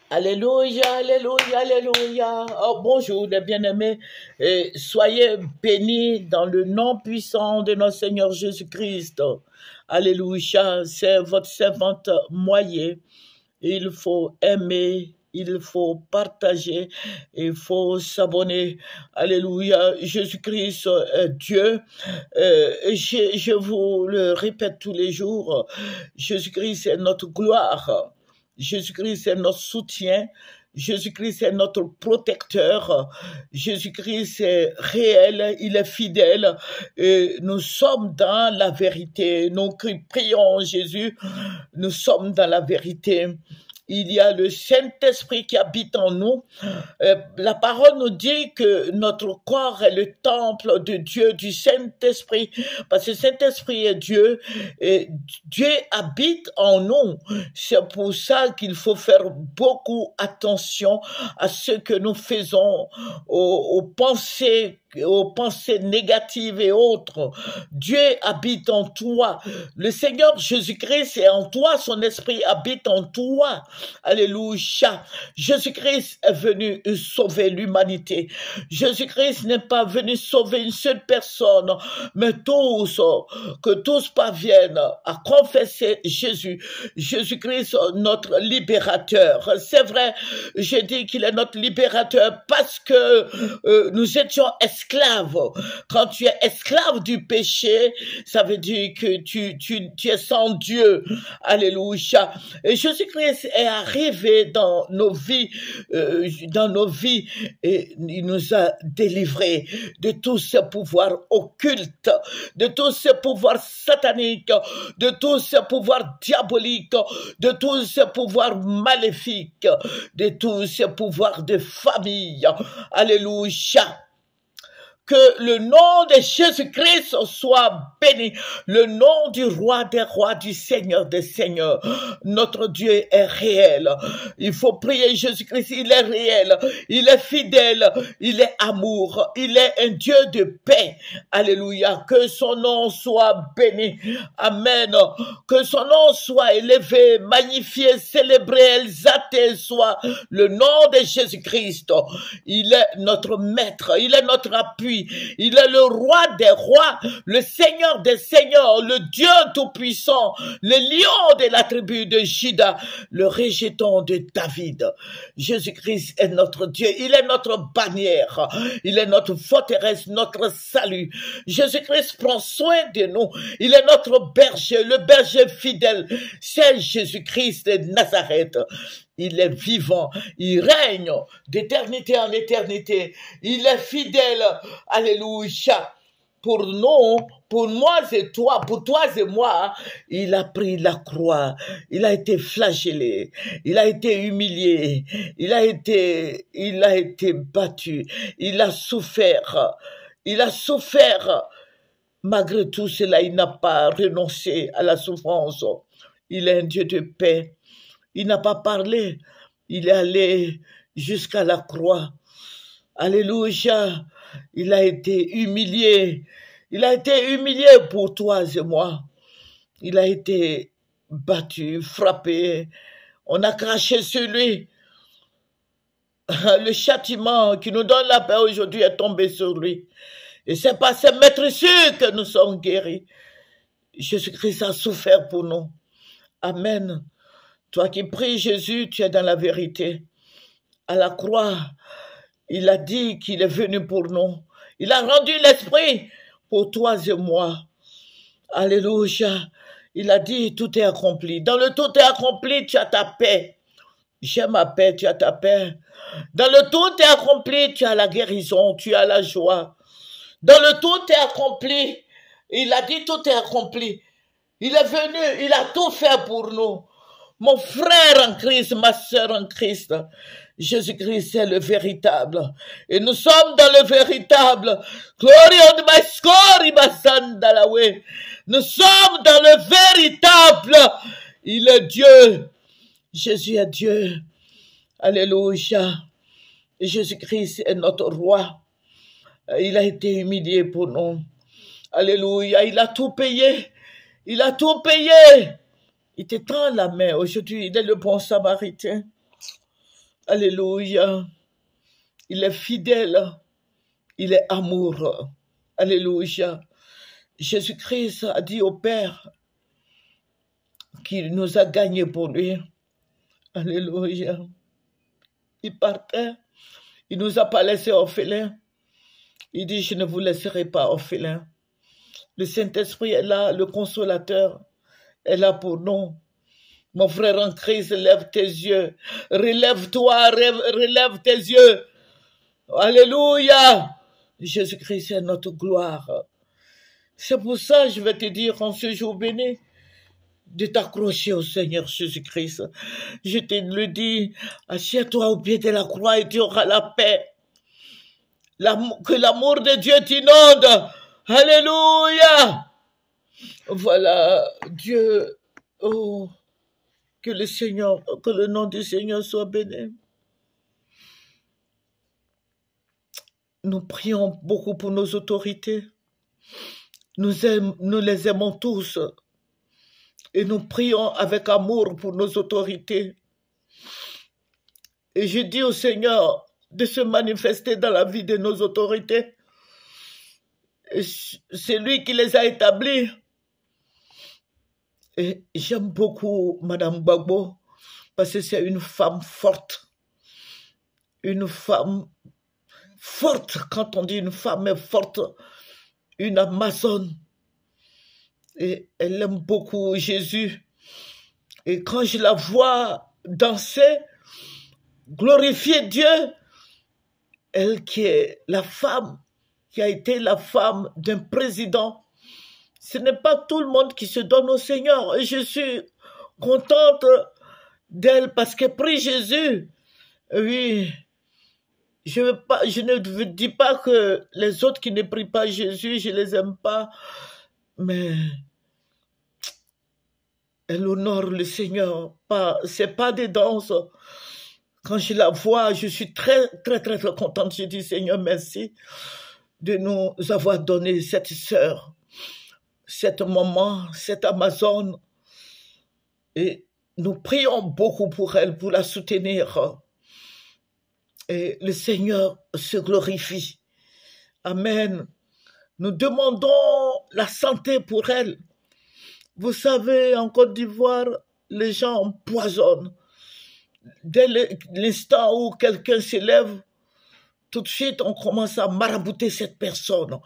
Alléluia, alléluia, alléluia. Oh, bonjour les bien-aimés. Et soyez bénis dans le nom puissant de notre Seigneur Jésus-Christ. Alléluia, c'est votre servante Moyer. Il faut aimer, il faut partager, il faut s'abonner. Alléluia, Jésus-Christ est Dieu. Je vous le répète tous les jours, Jésus-Christ est notre gloire. Jésus-Christ est notre soutien. Jésus-Christ est notre protecteur. Jésus-Christ est réel, il est fidèle. Et nous sommes dans la vérité. Nous prions Jésus, nous sommes dans la vérité. Il y a le Saint-Esprit qui habite en nous. La parole nous dit que notre corps est le temple de Dieu, du Saint-Esprit, parce que le Saint-Esprit est Dieu et Dieu habite en nous. C'est pour ça qu'il faut faire beaucoup attention à ce que nous faisons, aux pensées négatives et autres. Dieu habite en toi. Le Seigneur Jésus-Christ est en toi. Son esprit habite en toi. Alléluia. Jésus-Christ est venu sauver l'humanité. Jésus-Christ n'est pas venu sauver une seule personne, mais tous, que tous parviennent à confesser Jésus. Jésus-Christ, notre libérateur. C'est vrai, j'ai dit qu'il est notre libérateur parce que nous étions esclaves. Quand tu es esclave du péché, ça veut dire que tu es sans Dieu. Alléluia. Et Jésus-Christ est arrivé dans nos vies, et il nous a délivrés de tous ces pouvoirs occultes, de tous ces pouvoirs sataniques, de tous ces pouvoirs diaboliques, de tous ces pouvoirs maléfiques, de tous ces pouvoirs de famille. Alléluia. Que le nom de Jésus-Christ soit béni. Le nom du roi des rois, du Seigneur des seigneurs. Notre Dieu est réel. Il faut prier Jésus-Christ. Il est réel. Il est fidèle. Il est amour. Il est un Dieu de paix. Alléluia. Que son nom soit béni. Amen. Que son nom soit élevé, magnifié, célébré, exalté soit le nom de Jésus-Christ. Il est notre maître. Il est notre appui. Il est le roi des rois, le Seigneur des seigneurs, le Dieu tout-puissant, le lion de la tribu de Juda, le rejeton de David. Jésus-Christ est notre Dieu, il est notre bannière, il est notre forteresse, notre salut. Jésus-Christ prend soin de nous, il est notre berger, le berger fidèle, c'est Jésus-Christ de Nazareth. Il est vivant, il règne d'éternité en éternité, il est fidèle, alléluia. Pour nous, pour moi et toi, pour toi et moi, il a pris la croix, il a été flagellé, il a été humilié, il a été battu, il a souffert. Malgré tout cela, il n'a pas renoncé à la souffrance. Il est un Dieu de paix. Il n'a pas parlé, il est allé jusqu'à la croix. Alléluia, il a été humilié pour toi et moi. Il a été battu, frappé, on a craché sur lui. Le châtiment qui nous donne la paix aujourd'hui est tombé sur lui. Et c'est par ses maîtresses que nous sommes guéris. Jésus-Christ a souffert pour nous. Amen. Toi qui pries Jésus, tu es dans la vérité. À la croix, il a dit qu'il est venu pour nous. Il a rendu l'esprit pour toi et moi. Alléluia. Il a dit tout est accompli. Dans le tout est accompli, tu as ta paix. J'ai ma paix, tu as ta paix. Dans le tout est accompli, tu as la guérison, tu as la joie. Dans le tout est accompli. Il a dit tout est accompli. Il est venu, il a tout fait pour nous. Mon frère en Christ, ma sœur en Christ, Jésus-Christ est le véritable. Et nous sommes dans le véritable. Nous sommes dans le véritable. Il est Dieu. Jésus est Dieu. Alléluia. Jésus-Christ est notre roi. Il a été humilié pour nous. Alléluia. Il a tout payé. Il a tout payé. Il te tend la main. Aujourd'hui, il est le bon samaritain. Alléluia. Il est fidèle. Il est amour. Alléluia. Jésus-Christ a dit au Père qu'il nous a gagnés pour lui. Alléluia. Il partait. Il ne nous a pas laissés orphelins. Il dit, je ne vous laisserai pas orphelins. Le Saint-Esprit est là, le Consolateur est là pour nous. Mon frère en Christ, lève tes yeux. Relève-toi, relève tes yeux. Alléluia. Jésus-Christ est notre gloire. C'est pour ça que je vais te dire en ce jour béni de t'accrocher au Seigneur Jésus-Christ. Je te le dis, assieds-toi au pied de la croix et tu auras la paix. Que l'amour de Dieu t'inonde. Alléluia. Voilà, Dieu, oh, que le nom du Seigneur soit béni. Nous prions beaucoup pour nos autorités. Nous les aimons tous. Et nous prions avec amour pour nos autorités. Et je dis au Seigneur de se manifester dans la vie de nos autorités. C'est lui qui les a établis. Et j'aime beaucoup Madame Gbagbo parce que c'est une femme forte. Une femme forte. Quand on dit une femme est forte, une Amazone. Et elle aime beaucoup Jésus. Et quand je la vois danser, glorifier Dieu, elle qui est la femme, qui a été la femme d'un président, ce n'est pas tout le monde qui se donne au Seigneur. Et je suis contente d'elle parce qu'elle prie Jésus. Oui, je ne dis pas que les autres qui ne prient pas Jésus, je ne les aime pas, mais elle honore le Seigneur. Ce n'est pas des danses. Quand je la vois, je suis très, très, très, très contente. Je dis, Seigneur, merci de nous avoir donné cette sœur, cette maman, cette Amazone. Et nous prions beaucoup pour elle, pour la soutenir. Et le Seigneur se glorifie. Amen. Nous demandons la santé pour elle. Vous savez, en Côte d'Ivoire, les gens empoisonnent. Dès l'instant où quelqu'un s'élève, tout de suite, on commence à marabouter cette personne.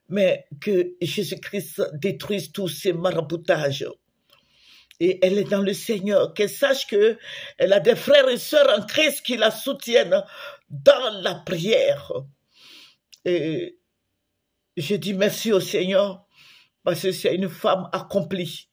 Mais que Jésus-Christ détruise tous ces maraboutages. Et elle est dans le Seigneur. Qu'elle sache qu'elle a des frères et sœurs en Christ qui la soutiennent dans la prière. Et je dis merci au Seigneur parce que c'est une femme accomplie.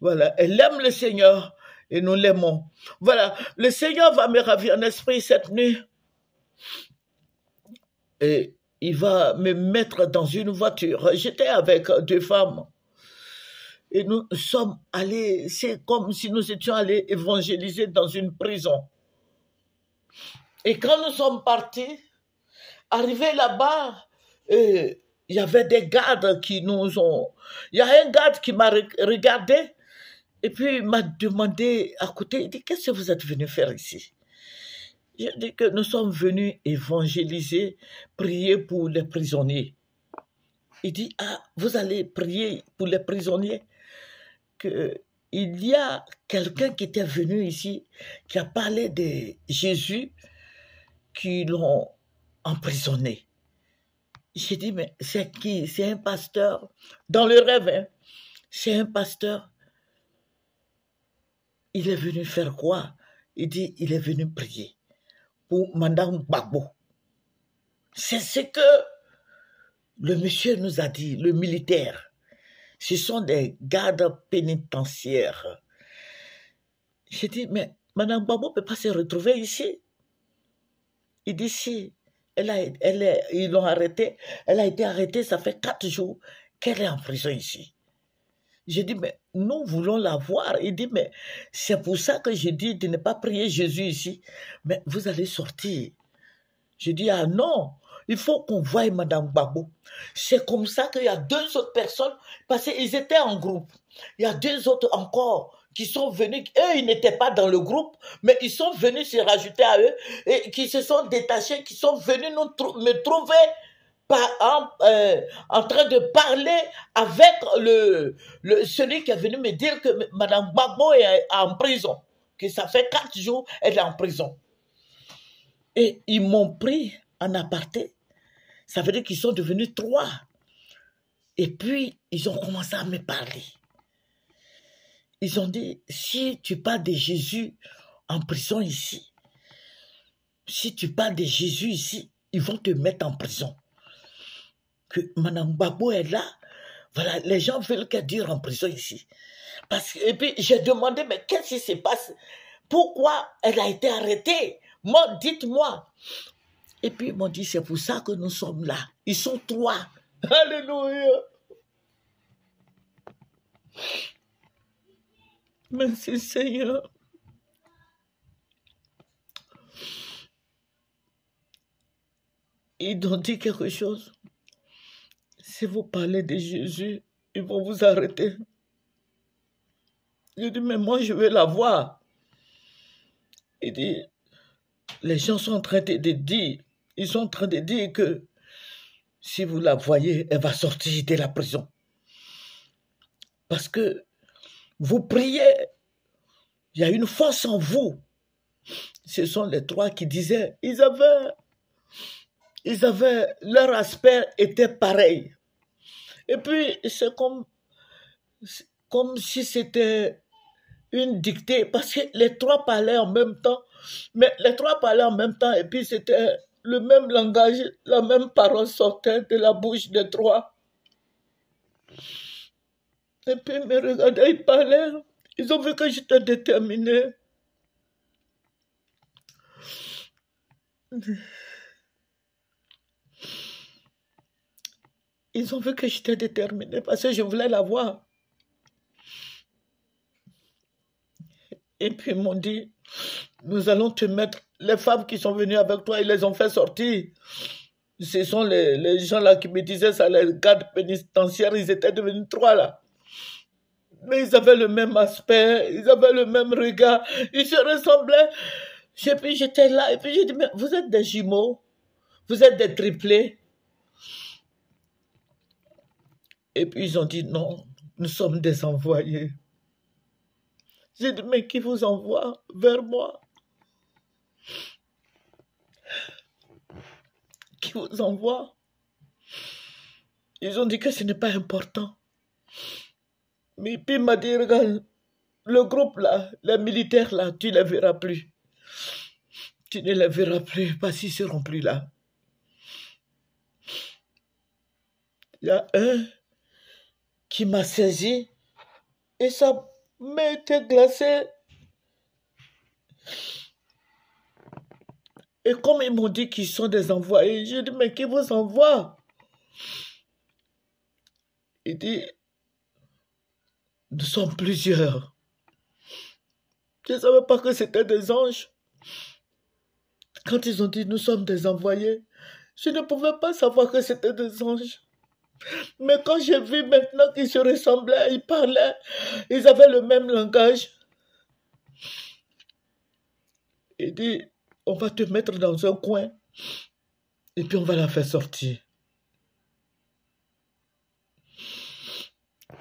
Voilà, elle aime le Seigneur et nous l'aimons. Voilà, le Seigneur va me ravir en esprit cette nuit. Et il va me mettre dans une voiture. J'étais avec 2 femmes. Et nous sommes allés, c'est comme si nous étions allés évangéliser dans une prison. Et quand nous sommes partis, arrivés là-bas, il y avait des gardes qui nous ont... Il y a un garde qui m'a regardé et puis il m'a demandé à côté, il dit, qu'est-ce que vous êtes venu faire ici? Je dis que nous sommes venus évangéliser, prier pour les prisonniers. Il dit, ah, vous allez prier pour les prisonniers? Il y a quelqu'un qui était venu ici, qui a parlé de Jésus, qui l'ont emprisonné. J'ai dit, mais c'est qui? C'est un pasteur. Dans le rêve, hein, c'est un pasteur. Il est venu faire quoi? Il dit, il est venu prier pour Madame Gbagbo. C'est ce que le monsieur nous a dit, le militaire. Ce sont des gardes pénitentiaires. J'ai dit, mais Madame Gbagbo ne peut pas se retrouver ici. Il dit, si, ils l'ont arrêtée. Elle a été arrêtée, ça fait 4 jours qu'elle est en prison ici. J'ai dit, mais nous voulons la voir. Il dit, mais c'est pour ça que j'ai dit de ne pas prier Jésus ici. Mais vous allez sortir. J'ai dit, ah non, il faut qu'on voie Madame Gbagbo. C'est comme ça qu'il y a 2 autres personnes, parce qu'ils étaient en groupe. Il y a 2 autres encore qui sont venus, eux, ils n'étaient pas dans le groupe, mais ils sont venus se rajouter à eux, et qui se sont détachés, qui sont venus me trouver en train de parler avec celui qui est venu me dire que Madame Gbagbo est en prison, que ça fait 4 jours, elle est en prison. Et ils m'ont pris en aparté. Ça veut dire qu'ils sont devenus 3. Et puis, ils ont commencé à me parler. Ils ont dit, si tu parles de Jésus en prison ici, si tu parles de Jésus ici, ils vont te mettre en prison. Que Madame Gbagbo est là, voilà, les gens veulent qu'elle dure en prison ici. Et puis, j'ai demandé, mais qu'est-ce qui se passe? Pourquoi elle a été arrêtée? Moi, dites-moi. Et puis, ils m'ont dit, c'est pour ça que nous sommes là. Ils sont 3. Alléluia. Merci Seigneur. Ils ont dit quelque chose. Si vous parlez de Jésus, ils vont vous arrêter. Je dis, mais moi, je veux la voir. Il dit, les gens sont en train de dire, ils sont en train de dire que si vous la voyez, elle va sortir de la prison. Parce que vous priez, il y a une force en vous. Ce sont les 3 qui disaient, ils avaient, leur aspect était pareil. Et puis, c'est comme si c'était une dictée, parce que les 3 parlaient en même temps, et puis c'était le même langage, la même parole sortait de la bouche des 3. Et puis, ils me regardaient, ils parlaient, ils ont vu que j'étais déterminé. Ils ont vu que j'étais déterminé parce que je voulais la voir. Et puis ils m'ont dit, nous allons te mettre, les femmes qui sont venues avec toi, ils les ont fait sortir. Ce sont les gens là qui me disaient ça, les gardes pénitentiaires, ils étaient devenus 3 là. Mais ils avaient le même aspect, ils avaient le même regard, ils se ressemblaient. Et puis j'étais là, et puis j'ai dit, mais vous êtes des jumeaux, vous êtes des triplés. Et puis ils ont dit, non, nous sommes des envoyés. J'ai dit, mais qui vous envoie vers moi? Qui vous envoie? Ils ont dit que ce n'est pas important. Mais puis il m'a dit, regarde, le groupe là, les militaires là, tu ne les verras plus. Tu ne les verras plus parce qu'ils ne seront plus là. Il y a un qui m'a saisi et sa main était glacée. Et comme ils m'ont dit qu'ils sont des envoyés, j'ai dit, mais qui vous envoie? Il dit, nous sommes plusieurs. Je ne savais pas que c'était des anges. Quand ils ont dit, nous sommes des envoyés, je ne pouvais pas savoir que c'était des anges. Mais quand j'ai vu maintenant qu'ils se ressemblaient, ils parlaient, ils avaient le même langage. Il dit, on va te mettre dans un coin et puis on va la faire sortir.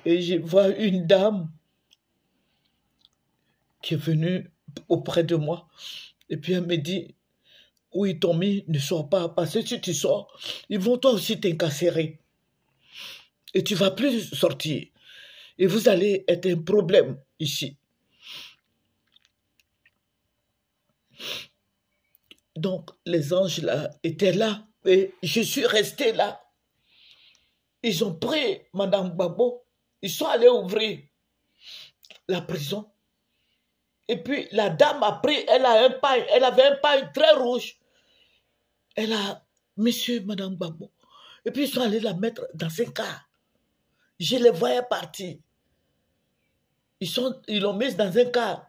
Et je vois une dame qui est venue auprès de moi. Et puis elle me dit, oui Tommy, ne sors pas, parce que si tu sors, ils vont toi aussi t'incarcérer. Et tu ne vas plus sortir. Et vous allez être un problème ici. Donc, les anges là étaient là. Et je suis resté là. Ils ont pris Madame Gbagbo. Ils sont allés ouvrir la prison. Et puis, la dame a pris, elle avait un paille très rouge. Elle a, monsieur, Madame Gbagbo. Et puis, ils sont allés la mettre dans un car. Je les voyais partir. Ils l'ont mise dans un car.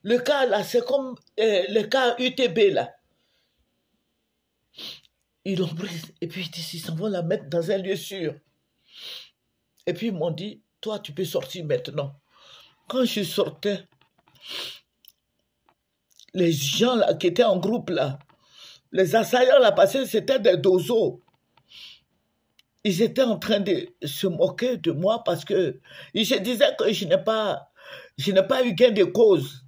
Le car là, c'est comme le car UTB là. Ils l'ont prise. Et puis ils s'en vont la mettre dans un lieu sûr. Et puis ils m'ont dit, toi tu peux sortir maintenant. Quand je sortais, les gens là, qui étaient en groupe là, les assaillants là, parce que c'était des dozos. Ils étaient en train de se moquer de moi parce que ils se disaient que je n'ai pas eu gain de cause.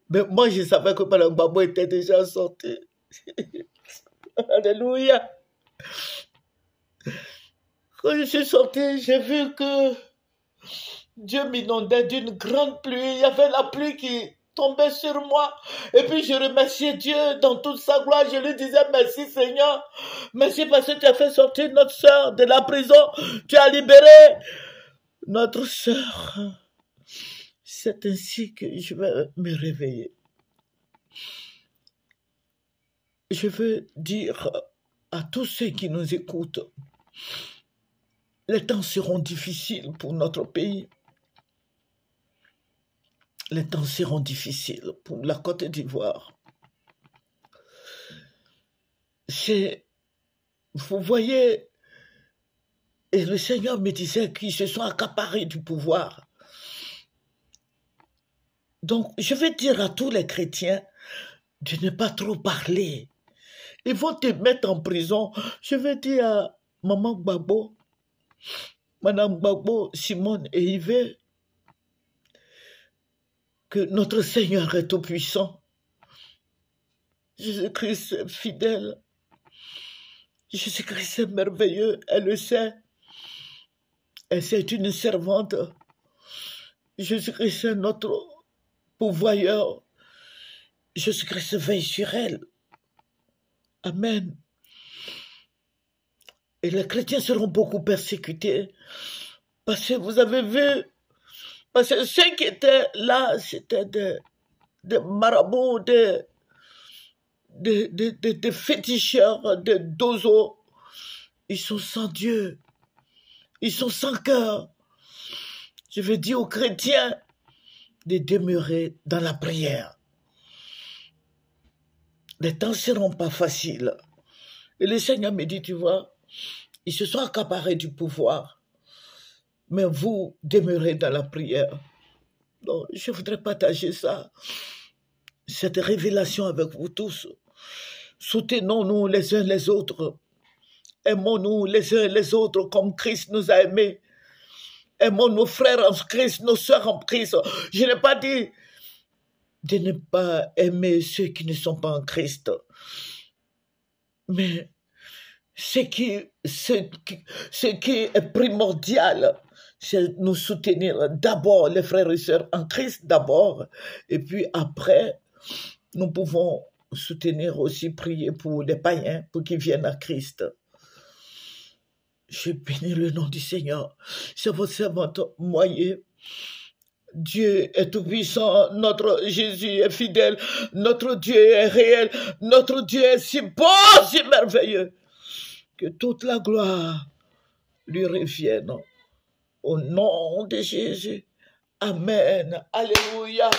Mais moi, je savais que Mme Gbagbo était déjà sorti. Alléluia. Quand je suis sorti, j'ai vu que Dieu m'inondait d'une grande pluie. Il y avait la pluie qui tombait sur moi. Et puis je remerciais Dieu dans toute sa gloire. Je lui disais merci Seigneur. Merci parce que tu as fait sortir notre sœur de la prison. Tu as libéré notre sœur. C'est ainsi que je vais me réveiller. Je veux dire à tous ceux qui nous écoutent, les temps seront difficiles pour notre pays. Les temps seront difficiles pour la Côte d'Ivoire. Vous voyez, et le Seigneur me disait qu'ils se sont accaparés du pouvoir. Donc, je vais dire à tous les chrétiens de ne pas trop parler. Ils vont te mettre en prison. Je vais dire à Maman Gbagbo, Madame Gbagbo, Simone et Yves, que notre Seigneur est tout-puissant. Jésus-Christ est fidèle. Jésus-Christ est merveilleux. Elle le sait. Et c'est une servante. Jésus-Christ est notre pourvoyeur. Jésus-Christ veille sur elle. Amen. Et les chrétiens seront beaucoup persécutés. Parce que vous avez vu, parce que ceux qui étaient là, c'était des marabouts, des féticheurs, des dozos. Ils sont sans Dieu. Ils sont sans cœur. Je veux dire aux chrétiens de demeurer dans la prière. Les temps ne seront pas faciles. Et le Seigneur me dit, tu vois, ils se sont accaparés du pouvoir. Mais vous demeurez dans la prière. Donc, je voudrais partager ça, cette révélation avec vous tous. Soutenons-nous les uns les autres. Aimons-nous les uns les autres comme Christ nous a aimés. Aimons nos frères en Christ, nos sœurs en Christ. Je n'ai pas dit de ne pas aimer ceux qui ne sont pas en Christ. Mais ce qui est primordial, c'est nous soutenir d'abord les frères et sœurs en Christ d'abord. Et puis après, nous pouvons soutenir aussi, prier pour les païens, pour qu'ils viennent à Christ. Je bénis le nom du Seigneur. C'est votre servante Moyer. Dieu est tout-puissant, notre Jésus est fidèle, notre Dieu est réel, notre Dieu est si beau, si merveilleux, que toute la gloire lui revienne. Au nom de Jésus. Amen. Alléluia.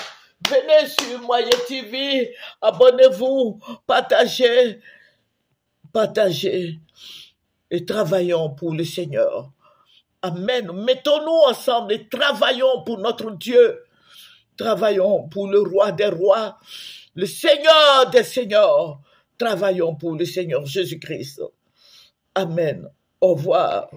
Venez sur Moyer TV, abonnez-vous, partagez et travaillons pour le Seigneur. Amen. Mettons-nous ensemble et travaillons pour notre Dieu. Travaillons pour le roi des rois, le Seigneur des seigneurs. Travaillons pour le Seigneur Jésus-Christ. Amen. Au revoir.